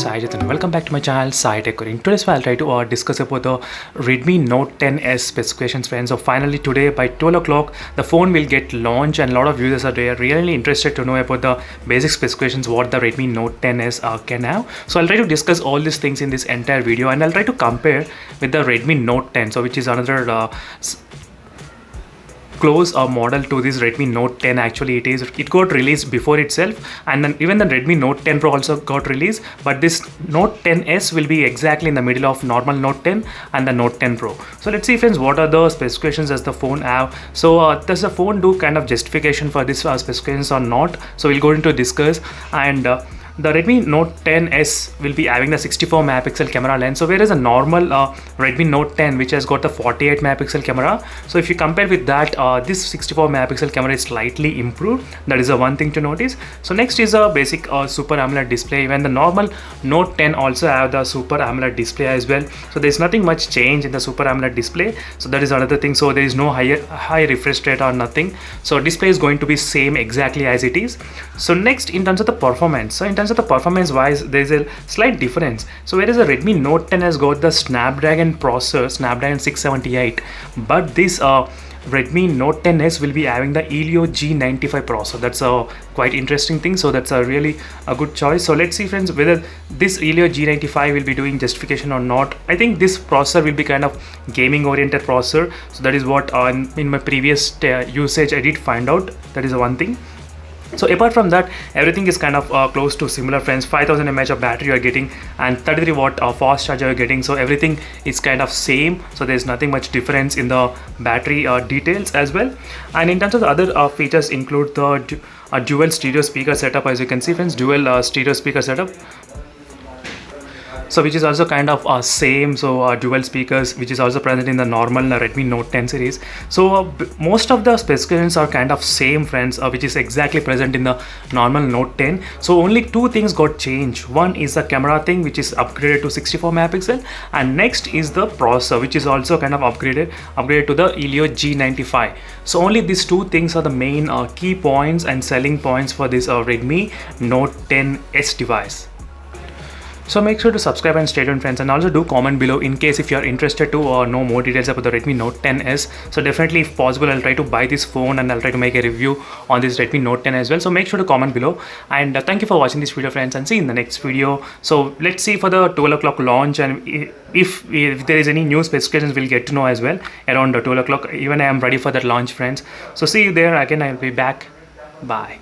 Sai Jatan. Welcome back to my channel Sai Tech. In today's I'll try to discuss about the Redmi Note 10s specifications, friends. So finally today by 12 o'clock the phone will get launched, and a lot of users are there really interested to know about the basic specifications what the Redmi Note 10s can have. So I'll try to discuss all these things in this entire video, and I'll try to compare with the Redmi Note 10, so which is another close model to this Redmi Note 10. Actually it got released before itself, and then even the Redmi Note 10 Pro also got released, but this Note 10s will be exactly in the middle of normal Note 10 and the Note 10 Pro. So let's see, friends, what are the specifications does the phone have. So does the phone do kind of justification for this specifications or not? So we'll go into discuss. And the Redmi Note 10s will be having the 64 megapixel camera lens, so whereas a normal Redmi Note 10 which has got the 48 megapixel camera, so if you compare with that, this 64 megapixel camera is slightly improved. That is the one thing to notice. So next is a basic Super AMOLED display. Even the normal Note 10 also have the Super AMOLED display as well, so there is nothing much change in the Super AMOLED display. So that is another thing. So there is no high refresh rate or nothing, so display is going to be same exactly as it is. So next, in terms of the performance, so in terms of the performance wise there is a slight difference. So whereas the Redmi Note 10 has got the Snapdragon processor, Snapdragon 678, but this Redmi Note 10s will be having the Helio G95 processor. That's a quite interesting thing, so that's a really a good choice. So let's see, friends, whether this Helio G95 will be doing justification or not. I think this processor will be kind of gaming oriented processor, so that is what in my previous usage I did find out. That is the one thing. So apart from that, everything is kind of close to similar, friends. 5000 mAh of battery you are getting, and 33 watt fast charger you are getting, so everything is kind of same. So there's nothing much difference in the battery details as well. And in terms of the other features include the dual stereo speaker setup. As you can see, friends, dual stereo speaker setup, so which is also kind of same. So dual speakers, which is also present in the normal Redmi Note 10 series. So most of the specifications are kind of same, friends, which is exactly present in the normal Note 10. So only two things got changed. One is the camera thing, which is upgraded to 64 megapixel, and next is the processor, which is also kind of upgraded to the Helio G95. So only these two things are the main key points and selling points for this Redmi Note 10s device. So make sure to subscribe and stay tuned, friends, and also do comment below in case if you are interested to know more details about the Redmi Note 10s. So definitely, if possible, I'll try to buy this phone and I'll try to make a review on this Redmi Note 10 as well. So make sure to comment below, and thank you for watching this video, friends, and see you in the next video. So let's see for the 12 o'clock launch, and if there is any new specifications, we'll get to know as well around 12 o'clock. Even I am ready for that launch, friends. So see you there again. I'll be back. Bye.